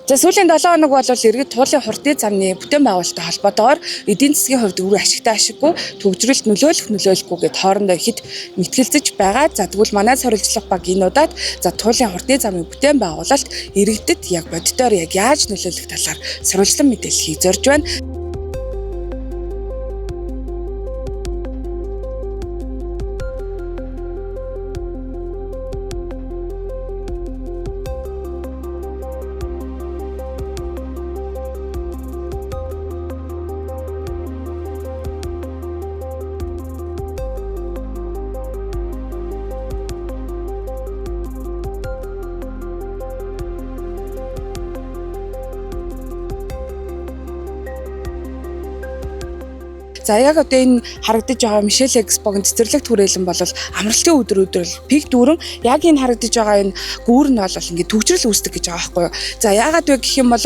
За сүүлийн 7 хоног бол иргэд туулын хурдны замны бүтээн байгуулалттай холбоотойгоор эдийн засгийн хувьд үр ашигтай ашиггүй төгжрөлт нөлөөлөхгүй гэд хоорондоо ихэд мэтгэлцэж байгаа. За тэгвэл манай сурвалжлах баг энэ удаад за туулын хурдны замын бүтээн байгуулалт иргэдэд яг боддоор яг яаж нөлөөлөх талаар сурвалжлан мэдээллийг зорж байна. За яг одоо энэ харагдаж байгаа Мишель Экспогийн цэцэрлэг түрээлэн бол амралтын өдрөөр пик дүүрэн яг энэ харагдаж байгаа энэ гүүр нь бол ингээд төгжрөл үүсдэг гэж байгаа байхгүй юу. За яагаад вэ гэх юм бол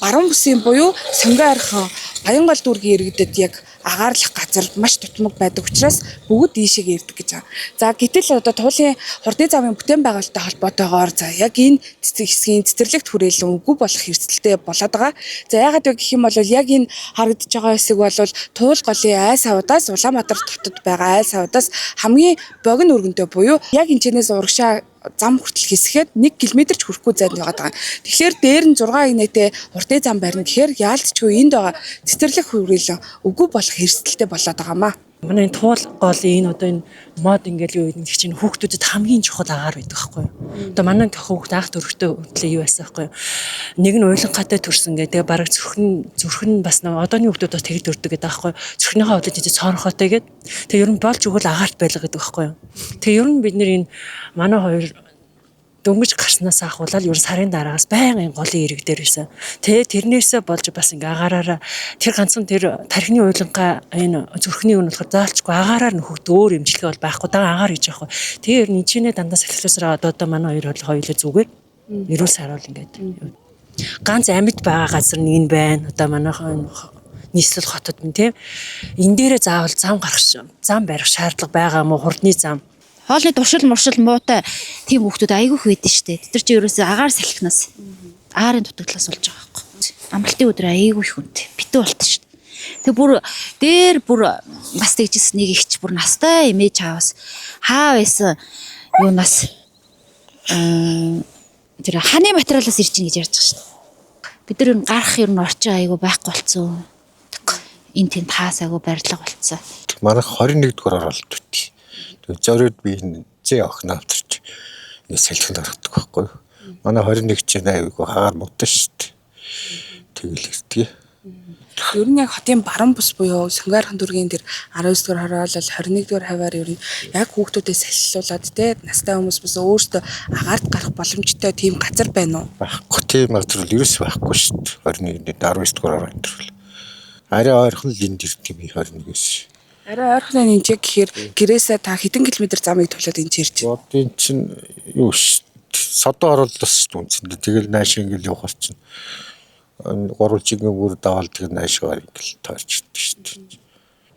баруун бүсийн буюу Сонгон архин Баянгол дүүргийн иргэдэд яг агаарлах газар маш тутмаг байдаг учраас бүгд ийшээгээ ирдэг гэж байгаа. За гэтэл одоо туулын хурдны замын бүтээн байгуулалттай холбоотойгоор за яг энэ хэсгийн цэцэрлэгт хүрээлэн үгүй болох эрсдэлтэй болоод байгаа. За яагаад вэ гэх юм бол яг энэ харагдаж байгаа хэсэг бол туул голын айс авдаас Улаанбаатар хотод байгаа айс авдаас хамгийн богино өргөнтэй буюу яг энэчнээс урагшаа зам хүртэл хэсгээд 1 км ч хүрэхгүй зайд байгаа даа. Тэгэхээр дээр нь 6 игнэтэй хурдны зам барина гэхээр яалтчгүй энд байгаа цэцэрлэг хүрээлэн үгүй болох эрсдэлтэй болоод байгаамаа. Манай туул гол энэ одоо энэ мод ингээл юу гэдэг чинь хүүхдүүдэд хамгийн чухал агаар байдаг байхгүй юу. Одоо манай хүүхд анх төрөхтэй хөтлөө юу байсан байхгүй юу. Нэг нь уйлангатай төрсөн гэдэг бараг зүрхэн бас нэг одооны хүүхдүүд бас тэгж төрдөг гэдэг байхгүй юу. Зүрхнийхээ хувьд жижиг цоонхоотой гэдэг. Тэгээ ер нь болж өгвөл агаарт байлга гэдэг байхгүй юу. Тэгээ ер нь бид нэр энэ манай хоёр дөнгөж гарснаас ахуулаад ер сарын дараагаас байнгын голын ирэг дээр байсан. Тэгээ тэрнээсээ болж бас ингээ агаараараа тэр ганцхан тэр тархины уйлангаа энэ зүрхний юм болохоор заалчгүй агаараар нөхөд өөр имжлэгээ бол байхгүй даа агаар гэж яахгүй. Тэгээ ер нь чинээ дандаа салхилсараа одоо манай хоёр хоёулаа зүгээр эрүүл саруул ингээд ганц амьд байгаа газар нь энэ байна. Одоо манайхан нийслэл хотод мэн тийм энэ дээрээ заавал зам барих шаардлага байгаа мó хурдны зам. Хоолны туршил муршил муутай тийм хүүхдүүд айгүйх байдэн штэ. Тэд нар чи ерөөсөө агаар салхинаас аарын дутагдлаас болж байгаа байхгүй. Амралтын өдөр айгүй их үнэтэй. Битүү болт штэ. Тэг бүр дээр бас тэгжсэн нэг ихч бүр настай эмээж аавас хаа байсан юунаас тэр ханы материалаас ирж ийн гэж ярьж байгаа штэ. Бид нар гарах ер нь орчин айгүй байхгүй болцсон. Энд тэнд хаасаагүй барилга болцсон. Манай 21 дугаар оролт бит. Зориуд би зээ охин авчирч нэг салхинд орохдаг байхгүй. Манай 21 чинь айгүй хагаар муутай шүү дээ. Тэгэл ирдэг. Ер нь яг хотын баруун бус буюу Сонгон архин дүүргийн тэр 19 дугаар хороолол 21 дугаар хаваар ер нь яг хүүхдүүдэд салхилуулад те настай хүмүүс бас өөрсдөө агаарт гарах боломжтой тийм газар байна уу? Байхгүй тийм газар л ерөөс байхгүй шүү дээ. 21-нд 19 дугаар орон төрөл. Арай ойрхон л энд ирдэг би 21-ээс. Арай ойрхон энэ гэхээр гэрээсээ та хэдэн километр замыг тулаад энэ ирж байна? Одоо энэ чинь юу содон оруулаас шүү дээ. Тэгэл нааш ингээл явах чинь. Гурвалжигийн бүр даваал тэгэл наашгаар ингээл таарч ирдэг шүү дээ.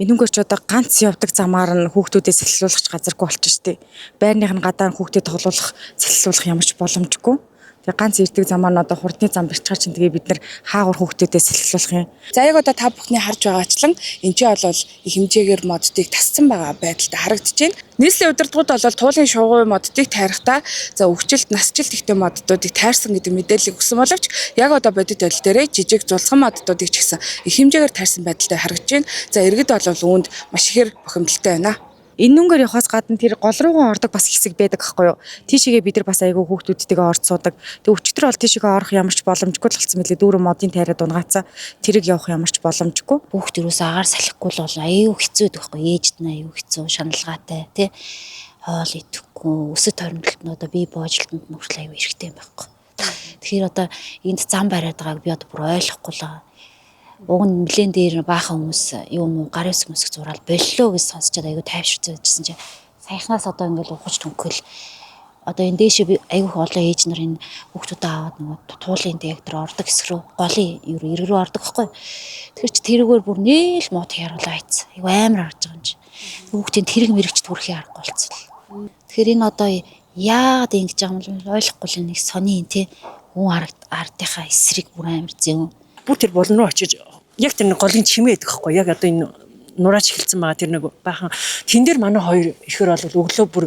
Энэнгөр ч одоо ганц явдаг замаар нь хүүхдүүдэд салхилуулах газаргүй болчих штеп. Байрных нь гадаа хүүхдэд тоглуулах, салхилуулах ямар ч боломжгүй. Тэгээ ганц ирдэг замаар нь одоо хурдны зам бэрчгаар чинь тэгээ бид нар хаагур хүүхдүүдэд салхилуулах юм. За яг одоо та бүхний харж байгаачлан энэ ч бол их хэмжээгээр моддыг тасцсан байгаа байдалтай харагдаж байна. Нийслэлийн удирдлагууд бол туулын шугуй моддыг тайрахтаа за өвчлөлт, насжилт ихтэй моддуудыг тайрсан гэдэг мэдээллийг өгсөн боловч яг одоо бодит байдал дээр жижиг зулцхан моддуудыг ч гэсэн их хэмжээгээр тайрсан байдалтай харагдаж байна. За иргэд бол үүнд маш ихээр бохимдолтой байна. Энэ нүнгээр явахаас гадна тэр гол руугаа ордог бас хэсэг байдаг байхгүй юу? Тийшээгээ бид нар бас айгүй хүүхдүүдтэйгээ орж суудаг. Тэг өчигдөр бол тийшээгээ орох ямар ч боломжгүй л болсон мэлээ. Дүүрэн модын тайраад унгаацаа тэрэг явах ямар ч боломжгүй. Хүүхд юус агаар салхихгүй л бол айгүй хэцүү байхгүй. Ээжд нь айгүй хэцүү, шаналгаатай тий. Хоол идэхгүй, өсөд тойрнолтод одоо бие боожлтонд нүртэл айгүй хэрэгтэй юм байхгүй. Тэгэхээр одоо энд зам бариад байгааг би одоо бүр ойлгохгүй л. Уг нь нэлен дээр баахан хүмүүс юм уу гар хэсэг мэсэг зураал боллоо гэж сонсчод айгүй тайвширч байсан чинь саяхнаас одоо ингээл ухаж төнхөл одоо энэ дэше би айгүй олон ээж нар энэ хүүхдүүдээ аваад нөгөө туулын директор ордог хэсэг рүү голын эрг рүү ордог байхгүй. Тэгэхээр чи тэрүүгээр бүр нээл мод яруулаа айц. Айгүй амар харж байгаа юм чи. Хүүхдийн тэрэг мэрэгч төрхийн аргагүй болцсон. Тэгэхээр энэ одоо яагаад ингэж байгаа юм бэ ойлгохгүй л нэг сони тий ардынхаа эсрэг бүр амар зөв. Бүр тэр болно руу очиж яг тэр нэг голын чимээ гэдэг хэвгүй. Яг одоо энэ нураач хэлсэн байгаа тэр нэг баахан тэн дээр манай хоёр ихэр бол өглөө бүр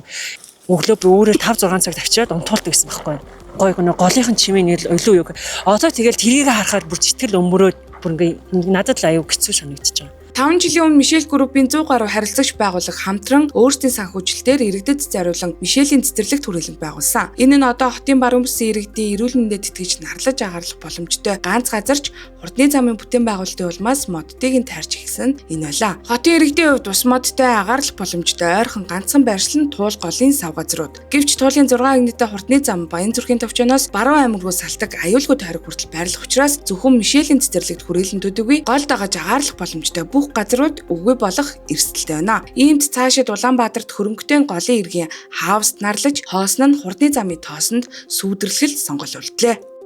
өөрөөр 5 6 цаг тавьчаад унтуулдаг гэсэн байхгүй. Гой голынхын чимээ нэг илүү юу. Одоо тэгэл тэрийг харахаар бүр сэтгэл өмөрөөд бүр ингээ надад л аюу хэцүү санагдчихж байгаа. 5 жилийн өмнө Мишель группийн 100 гаруй харилцагч байгууллага хамтран өөрсдийн санхүүжилтээр иргэдэд зориулан Мишелийн цэцэрлэгт хүрээлэн байгуулсан. Энэ нь одоо хотын баруун бүсийн иргэдийн эрүүл мэндэд итгэж нарлаж агарлах боломжтой ганц газарч хурдны замын бүтээн байгуулалтын улмаас моддыг нь таарч ихсэн энэ байлаа. Хотын иргэдийн хувьд ус модтой агарлах боломжтой ойрхон ганцхан байршил нь Туул голын сав газрууд. Гэвч Туулын 6 агнитаа хурдны зам Баян зүрхийн төвчнөөс баруун аймаг руу салтаг аюулгүй тойрог хүртэл байрлах учраас зөвхөн Мишелийн цэцэрлэгт хүрээлэн төдийгүй гол дагаж агарлах боломжтой бүх газрууд үгүй болох эрсдэлтэй байна. Иймд цаашид Улаанбаатарт хөрөнгөтэй голын иргэн хаавст нарлаж хоосон нь хурдны замын тоосонд сүйдэрлэл сонголуултлээ.